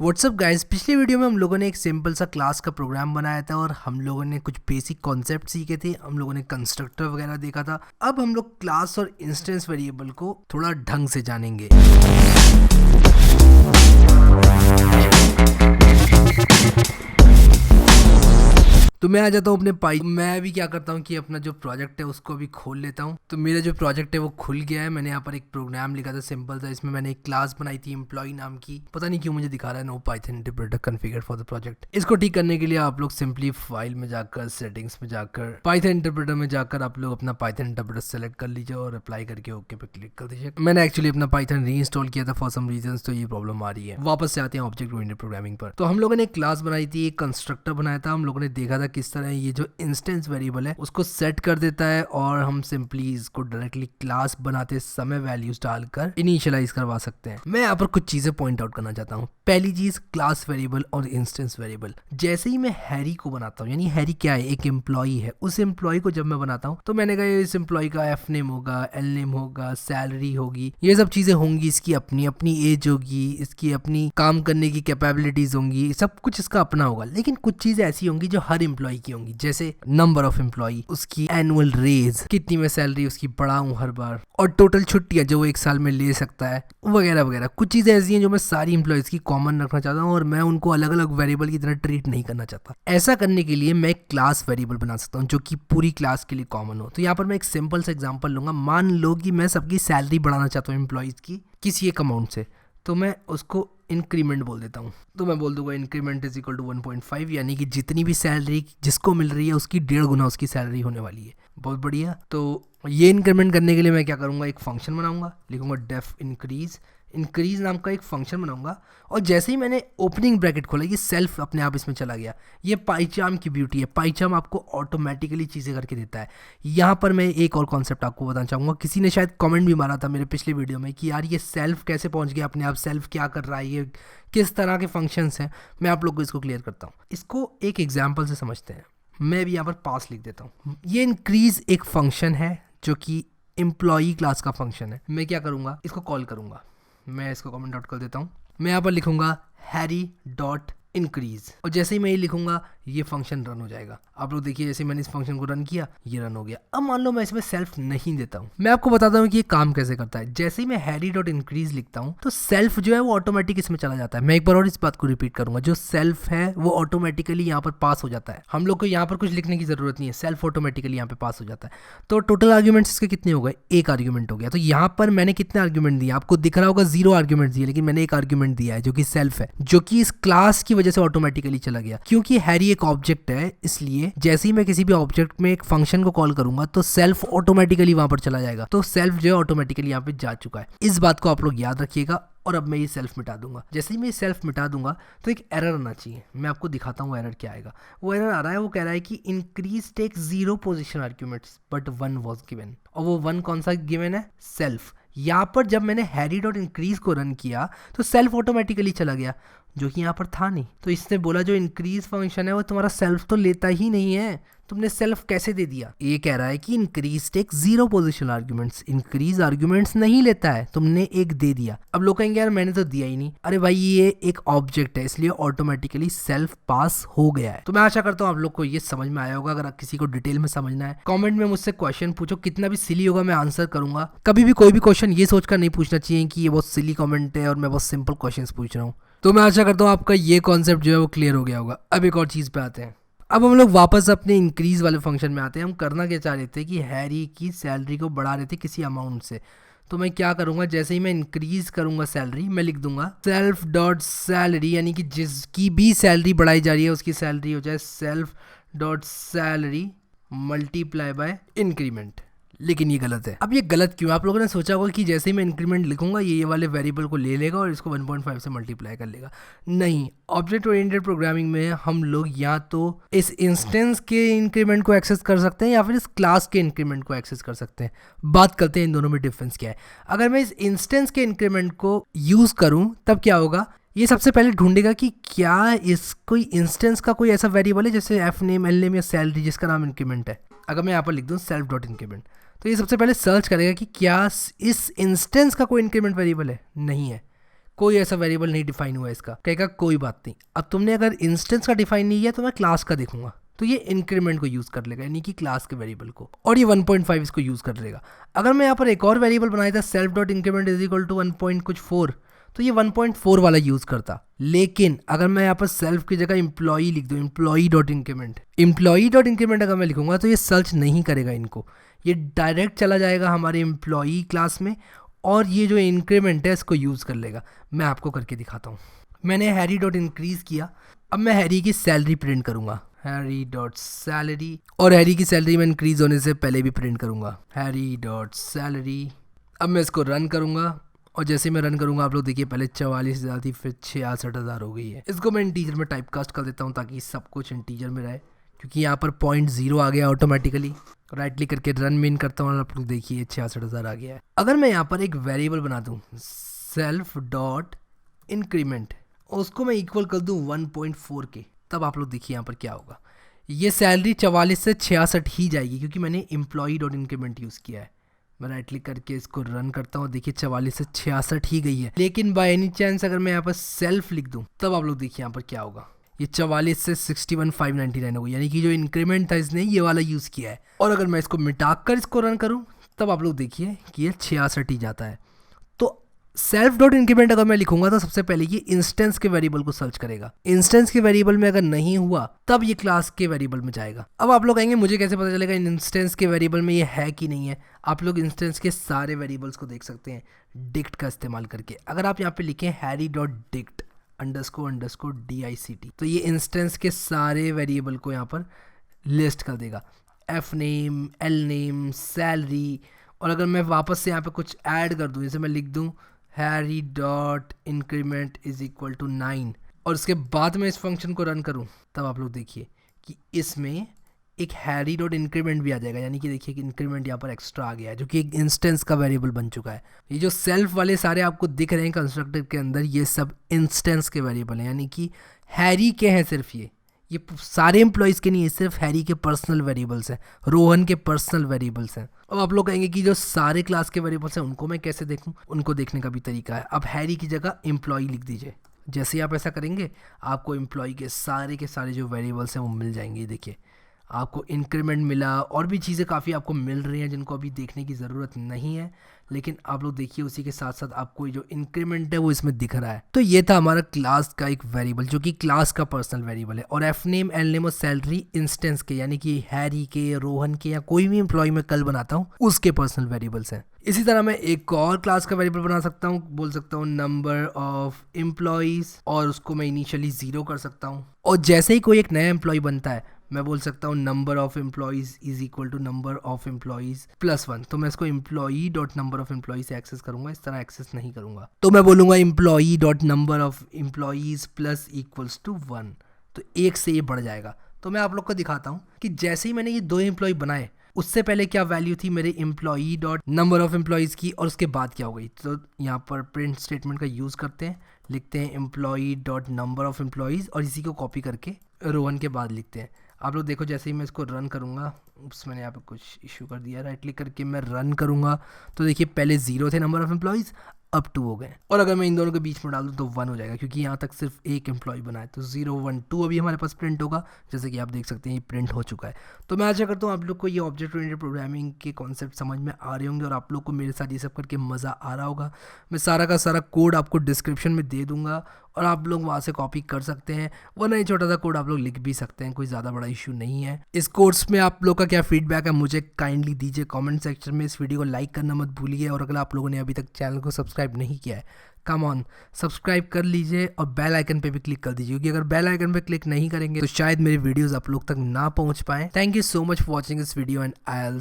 WhatsApp guys, पिछले video में हम लोगों ने एक सिंपल सा क्लास का प्रोग्राम बनाया था और हम लोगों ने कुछ बेसिक कॉन्सेप्ट सीखे थे। हम लोगों ने कंस्ट्रक्टर वगैरह देखा था। अब हम लोग क्लास और इंस्टेंस वेरिएबल को थोड़ा ढंग से जानेंगे। तो मैं आ जाता हूँ अपने पाई। मैं अभी क्या करता हूँ कि अपना जो प्रोजेक्ट है उसको अभी खोल लेता हूँ। तो मेरा जो प्रोजेक्ट है वो खुल गया है। मैंने यहाँ पर एक प्रोग्राम लिखा था सिंपल सा। इसमें मैंने एक क्लास बनाई थी एम्प्लॉय नाम की। पता नहीं क्यों मुझे दिखा रहा है no Python interpreter configure for the project. इसको ठीक करने के लिए आप लोग सिंपली फाइल में जाकर, सेटिंग्स में जाकर, पाइथन इंटरप्रेटर में जाकर आप लोग अपना पाइथन इंटरप्रेटर सेलेक्ट कर लीजिए और अप्लाई करके ओके पे क्लिक कर दीजिए। मैंने एक्चुअली अपना पाइथन रीइंस्टॉल किया था फॉर सम रीजंस, तो ये प्रॉब्लम आ रही है। वापस से आते हैं ऑब्जेक्ट ओरिएंटेड प्रोग्रामिंग पर। तो हम लोगों ने एक क्लास बनाई थी, एक कंस्ट्रक्टर बनाया था। हम लोगों ने देखा था किस तरह ये जो इंस्टेंस वेरिएबल है उसको सेट कर देता है और हम सिंपली इसको डायरेक्टली क्लास बनाते समय वैल्यूज डालकर इनिशियलाइज करवा सकते हैं। मैं यहाँ पर कुछ चीजें पॉइंट आउट करना चाहता हूँ। पहली चीज, क्लास वेरिएबल और इंस्टेंस वेरिएबल। जैसे ही मैं हैरी को बनाता हूँ, यानी हैरी क्या है, एक एम्प्लॉई है। उस एम्प्लॉय को जब मैं बनाता हूँ तो मैंने कहा इस एम्प्लॉय का एफ नेम होगा, एल नेम होगा, सैलरी होगी, ये सब चीजें होंगी। इसकी अपनी अपनी एज होगी, इसकी अपनी काम करने की कैपेबिलिटीज होंगी, सब कुछ इसका अपना होगा। लेकिन कुछ चीजें ऐसी होंगी जो हर एम्प्लॉय की होंगी, जैसे नंबर ऑफ एम्प्लॉय, उसकी एनुअल रेज, कितनी में सैलरी उसकी बढ़ाऊं हर बार, और टोटल छुट्टियां जो वो एक साल में ले सकता है, वगैरह वगैरह। कुछ चीजें ऐसी हैं जो मैं सारी एम्प्लॉयज की कॉमन रखना चाहता हूँ और मैं उनको अलग अलग वेरिएबल की तरह ट्रीट नहीं करना चाहता। ऐसा करने के लिए मैं एक क्लास वेरिएबल बना सकता हूँ जो कि पूरी क्लास के लिए कॉमन हो। तो यहाँ पर मैं एक सिंपल सा एग्जांपल लूंगा। मान लो कि मैं सबकी सैलरी बढ़ाना चाहता हूँ एम्प्लॉयज की किसी एक अमाउंट से, तो मैं उसको इंक्रीमेंट बोल देता हूँ। तो मैं बोल दूंगा इंक्रीमेंट इज इक्वल टू 1.5, यानी कि जितनी भी सैलरी जिसको मिल रही है उसकी 1.5 गुना उसकी सैलरी होने वाली है। बहुत बढ़िया। तो ये इंक्रीमेंट करने के लिए मैं क्या करूँगा, एक फंक्शन बनाऊंगा, लिखूंगा डेफ इंक्रीज नाम का एक फंक्शन बनाऊंगा। और जैसे ही मैंने ओपनिंग ब्रैकेट खोला, ये सेल्फ अपने आप इसमें चला गया। ये पाइचार्म की ब्यूटी है। पाइचार्म आपको ऑटोमेटिकली चीज़ें करके देता है। यहाँ पर मैं एक और कॉन्सेप्ट आपको बताना चाहूँगा। किसी ने शायद कमेंट भी मारा था मेरे पिछले वीडियो में कि यार ये सेल्फ कैसे पहुँच गया अपने आप, सेल्फ क्या कर रहा है, ये किस तरह के फंक्शंस हैं। मैं आप लोग को इसको क्लियर करता हूँ। इसको एक एग्जाम्पल से समझते हैं। मैं भी यहाँ पर पास लिख देता हूँ। ये इंक्रीज एक फंक्शन है जो कि एम्प्लॉई क्लास का फंक्शन है। मैं क्या करूँगा, इसको कॉल करूँगा। मैं इसको कमेंट आउट कर देता हूँ। मैं यहाँ पर लिखूंगा हैरी डॉट इंक्रीज, और जैसे ही मैं ये लिखूंगा ये फंक्शन रन हो जाएगा। आप लोग देखिए, जैसे मैंने इस फंक्शन को रन किया ये रन हो गया। अब मान लो मैं इसमें सेल्फ नहीं देता हूँ। मैं आपको बताता हूँ कि ये काम कैसे करता है। जैसे ही मैं हैरी डॉट इंक्रीज लिखता हूँ तो सेल्फ जो है वो ऑटोमेटिक इसमें चला जाता है। मैं एक बार और इस बात को रिपीट करूंगा, जो सेल्फ है वो ऑटोमेटिकली यहाँ पर पास हो जाता है। हम लोग को यहाँ पर कुछ लिखने की जरूरत नहीं है, सेल्फ ऑटोमेटिकली यहाँ पे पास हो जाता है। तो टोटल आर्ग्यूमेंट्स इसके कितने हो गए, एक आर्ग्यूमेंट हो गया। तो यहाँ पर मैंने कितने आर्ग्यूमेंट दिए, आपको दिख रहा होगा 0 आर्ग्यूमेंट दिए, लेकिन मैंने एक आर्ग्यूमेंट दिया है जो कि सेल्फ है, जो कि इस क्लास की वजह से ऑटोमेटिकली चला गया। क्योंकि हैरी एक ऑब्जेक्ट है, इसलिए जैसे ही मैं किसी भी ऑब्जेक्ट में एक फंक्शन को कॉल करूंगा तो सेल्फ ऑटोमेटिकली वहां पर चला जाएगा। तो सेल्फ जो है ऑटोमेटिकली यहाँ पे जा चुका है। इस बात को आप लोग याद रखिएगा। और अब मैं ये सेल्फ मिटा दूंगा। जैसे ही मैं सेल्फ मिटा दूंगा तो एक एरर आना चाहिए। मैं आपको दिखाता हूँ एरर क्या आएगा। वो एरर आ रहा है, वो कह रहा है कि increase take 0 position arguments but 1 was given. और वो 1 कौन सा गिवन है, सेल्फ। यहाँ पर जब मैंने हैरी डॉट इंक्रीज को रन किया तो सेल्फ ऑटोमेटिकली चला गया, जो कि यहाँ पर था नहीं। तो इसने बोला जो इंक्रीज फंक्शन है वो तुम्हारा सेल्फ तो लेता ही नहीं है, तुमने सेल्फ कैसे दे दिया। ये कह रहा है कि increase take 0 positional arguments, increase arguments नहीं लेता है, तुमने एक दे दिया। अब लोग कहेंगे यार मैंने तो दिया ही नहीं। अरे भाई ये एक ऑब्जेक्ट है, इसलिए ऑटोमेटिकली सेल्फ पास हो गया है। तो मैं आशा करता हूँ आप लोग को ये समझ में आया होगा। अगर किसी को डिटेल में समझना है कमेंट में मुझसे क्वेश्चन पूछो, कितना भी सिली होगा मैं आंसर करूंगा। कभी भी कोई भी क्वेश्चन ये सोचकर नहीं पूछना चाहिए कि ये बहुत सिली कमेंट है और मैं बहुत सिंपल क्वेश्चन पूछ रहा हूँ। तो मैं आशा करता हूँ आपका ये कॉन्सेप्ट जो है वो क्लियर हो गया होगा। अब एक और चीज़ पे आते हैं। अब हम लोग वापस अपने इंक्रीज वाले फंक्शन में आते हैं। हम करना क्या चाह रहे थे कि हैरी की सैलरी को बढ़ा रहे थे किसी अमाउंट से। तो मैं क्या करूँगा, जैसे ही मैं इंक्रीज करूँगा सैलरी, मैं लिख दूंगा सेल्फ डॉट सैलरी, यानी कि जिसकी भी सैलरी बढ़ाई जा रही है उसकी सैलरी हो जाए self dot salary multiply by increment. लेकिन ये गलत है। अब ये गलत क्यों? आप लोगों ने सोचा होगा कि जैसे ही मैं इंक्रीमेंट लिखूंगा ये वाले वेरिएबल को ले लेगा और इसको 1.5 से मल्टीप्लाई कर लेगा। नहीं, ऑब्जेक्ट ओरिएंटेड प्रोग्रामिंग में हम लोग या तो इस इंस्टेंस के इंक्रीमेंट को एक्सेस कर सकते हैं या फिर इस क्लास के इंक्रीमेंट को एक्सेस कर सकते हैं। बात करते हैं इन दोनों में डिफरेंस क्या है। अगर मैं इस इंस्टेंस के इंक्रीमेंट को यूज करूं तब क्या होगा, ये सबसे पहले ढूंढेगा कि क्या इस कोई इंस्टेंस का कोई ऐसा वेरिएबल है जैसे एफ नेम, एल नेम या सैलरी जिसका नाम इंक्रीमेंट है। अगर मैं यहाँ पर लिख दूँ सेल्फ डॉट इंक्रीमेंट तो ये सबसे पहले सर्च करेगा कि क्या इस इंस्टेंस का कोई इंक्रीमेंट वेरिएबल है। नहीं है। कोई ऐसा वेरिएबल नहीं डिफाइन हुआ है इसका। कहेगा कोई बात नहीं, अब तुमने अगर इंस्टेंस का डिफाइन नहीं किया तो मैं क्लास का देखूंगा, तो ये इंक्रीमेंट को यूज कर लेगा, यानी कि क्लास के वेरिएबल को, और ये 1.5 इसको यूज कर लेगा। अगर मैं यहाँ पर एक और वेरिएबल बनाया था self dot increment is equal to 1.4, तो ये 1.4 वाला यूज करता। लेकिन अगर मैं यहाँ पर सेल्फ की जगह एम्प्लॉई लिख दूँ, एम्प्लॉई डॉट इंक्रीमेंट अगर मैं लिखूंगा तो ये सर्च नहीं करेगा इनको, ये डायरेक्ट चला जाएगा हमारे एम्प्लॉई क्लास में और ये जो इंक्रीमेंट है इसको यूज कर लेगा। मैं आपको करके दिखाता हूँ। मैंने हैरी डॉट इंक्रीज किया, अब मैं हैरी की सैलरी प्रिंट करूंगा, हैरी डॉट सैलरी, और हैरी की सैलरी मैं इंक्रीज होने से पहले भी प्रिंट करूंगा, हैरी डॉट सैलरी। अब मैं इसको रन करूंगा और जैसे मैं रन करूंगा आप लोग देखिए पहले 44,000 थी, फिर 66,000 हो गई है। इसको मैं इंटीजर में टाइप कास्ट कर देता हूँ ताकि सब कुछ इंटीजर में रहे, क्योंकि यहाँ पर 0.0 आ गया ऑटोमेटिकली। राइट क्लिक करके रन मेन करता हूँ और आप लोग देखिए 66,000 आ गया है। अगर मैं यहाँ पर एक वेरिएबल बना दूँ सेल्फ डॉट इंक्रीमेंट, उसको मैं इक्वल कर दूँ 1.4 के, तब आप लोग देखिए यहाँ पर क्या होगा। ये सैलरी 44 से 66 ही जाएगी क्योंकि मैंने एम्प्लॉई डॉट इंक्रीमेंट यूज़ किया है। मैं राइट क्लिक करके इसको रन करता हूँ, देखिए 44 से 66 ही गई है। लेकिन बाय एनी चांस अगर मैं यहाँ पर सेल्फ लिख दूँ तब आप लोग देखिए यहाँ पर क्या होगा, ये 44 से 61,599 हो गई, यानी कि जो इंक्रीमेंट था इसने ये वाला यूज़ किया है। और अगर मैं इसको मिटा कर इसको रन करूँ तब आप लोग देखिए कि ये 66 ही जाता है। तो सेल्फ डॉट इंक्रीमेंट अगर मैं लिखूंगा तो सबसे पहले ये इंस्टेंस के वेरिएबल को सर्च करेगा, इंस्टेंस के वेरिएबल में अगर नहीं हुआ तब ये क्लास के वेरिएबल में जाएगा। अब आप लोग कहेंगे मुझे कैसे पता चलेगा इंस्टेंस के वेरिएबल में ये है कि नहीं है। आप लोग इंस्टेंस के सारे वेरिएबल्स को देख सकते हैं डिक्ट का इस्तेमाल करके। अगर आप यहाँ पे लिखें Harry dot dict underscore DICT, तो ये इंस्टेंस के सारे वेरिएबल को यहाँ पर लिस्ट कर देगा, F name, L name, salary. और अगर मैं वापस से यहाँ पे कुछ ऐड कर दूँ, जैसे मैं लिख दूँ Harry dot increment is equal to 9 और उसके बाद मैं इस फंक्शन को रन करूँ, तब आप लोग देखिए कि इसमें एक हैरी डॉट इंक्रीमेंट भी आ जाएगा, यानी कि देखिए कि इंक्रीमेंट यहाँ पर एक्स्ट्रा आ गया है जो कि एक इंस्टेंस का वेरिएबल बन चुका है। ये जो सेल्फ वाले सारे आपको दिख रहे हैं कंस्ट्रक्टर के अंदर, ये सब इंस्टेंस के वेरिएबल हैं, यानी कि हैरी के हैं सिर्फ ये सारे एम्प्लॉयज़ के नहीं है, सिर्फ हैरी के पर्सनल वेरिएबल्स हैं, रोहन के पर्सनल वेरिएबल्स हैं। अब आप लोग कहेंगे कि जो सारे क्लास के वेरिएबल्स हैं उनको मैं कैसे देखूं, उनको देखने का भी तरीका है। अब हैरी की जगह एम्प्लॉई लिख दीजिए, जैसे ही आप ऐसा करेंगे आपको एम्प्लॉई के सारे जो वेरिएबल्स हैं वो मिल जाएंगे। देखिए आपको इंक्रीमेंट मिला और भी चीज़ें काफ़ी आपको मिल रही हैं जिनको अभी देखने की ज़रूरत नहीं है, लेकिन आप लोग देखिए उसी के साथ साथ आपको जो इंक्रीमेंट है वो इसमें दिख रहा है। तो ये था हमारा क्लास का एक वेरिएबल जो कि क्लास का पर्सनल वेरिएबल है, और एफ नेम, एल नेम और सैलरी इंस्टेंस के, यानी कि हैरी के, रोहन के या कोई भी एम्प्लॉय मैं कल बनाता हूँ उसके पर्सनल वेरिएबल्स हैं। इसी तरह मैं एक और क्लास का वेरिएबल बना सकता हूँ, बोल सकता हूँ नंबर ऑफ एम्प्लॉयज़, और उसको मैं इनिशियली 0 कर सकता हूँ। और जैसे ही कोई एक नया एम्प्लॉय बनता है मैं बोल सकता हूँ number of employees is equal to number of employees +1। तो मैं इसको employee dot number of employees से एक्सेस करूंगा, इस तरह एक्सेस नहीं करूंगा। तो मैं बोलूँगा employee dot number of employees plus equals to 1, तो 1 से ये बढ़ जाएगा। तो मैं आप लोग को दिखाता हूँ कि जैसे ही मैंने ये 2 एम्प्लॉय बनाए उससे पहले क्या वैल्यू थी मेरे employee dot number of employees की और उसके बाद क्या हो गई। तो यहाँ पर प्रिंट स्टेटमेंट का यूज़ करते हैं, लिखते हैं employee dot number of employees और इसी को कॉपी करके रोहन के बाद लिखते हैं। आप लोग देखो जैसे ही मैं इसको रन करूँगा, मैंने यहाँ पे कुछ इशू कर दिया, राइट क्लिक करके मैं रन करूँगा तो देखिए पहले 0 थे नंबर ऑफ एम्प्लॉयज़, अब 2 हो गए। और अगर मैं इन दोनों के बीच में डाल दूँ तो 1 हो जाएगा, क्योंकि यहाँ तक सिर्फ एक एम्प्लॉय बना है। तो 0 1 2 अभी हमारे पास प्रिंट होगा, जैसे कि आप देख सकते हैं ये प्रिंट हो चुका है। तो मैं आशा करता हूँ आप लोग को ये ऑब्जेक्ट ओरिएंटेड प्रोग्रामिंग के कॉन्सेप्ट समझ में आ रहे होंगे और आप लोग को मेरे साथ ये सब करके मज़ा आ रहा होगा। मैं सारा का सारा कोड आपको डिस्क्रिप्शन में दे दूँगा और आप लोग वहाँ से कॉपी कर सकते हैं, वरना ये छोटा सा कोड आप लोग लिख भी सकते हैं, कोई ज़्यादा बड़ा इशू नहीं है। इस कोर्स में आप लोग का क्या फीडबैक है मुझे काइंडली दीजिए कमेंट सेक्शन में। इस वीडियो को लाइक करना मत भूलिए, और अगर आप लोगों ने अभी तक चैनल को सब्सक्राइब नहीं किया है, कम ऑन सब्सक्राइब कर लीजिए और बेल आइकन पे भी क्लिक कर दीजिए, क्योंकि अगर बेल आइकन पे क्लिक नहीं करेंगे तो शायद मेरे वीडियोस आप लोग तक ना पहुंच पाए। Thank you so much for watching this video and I will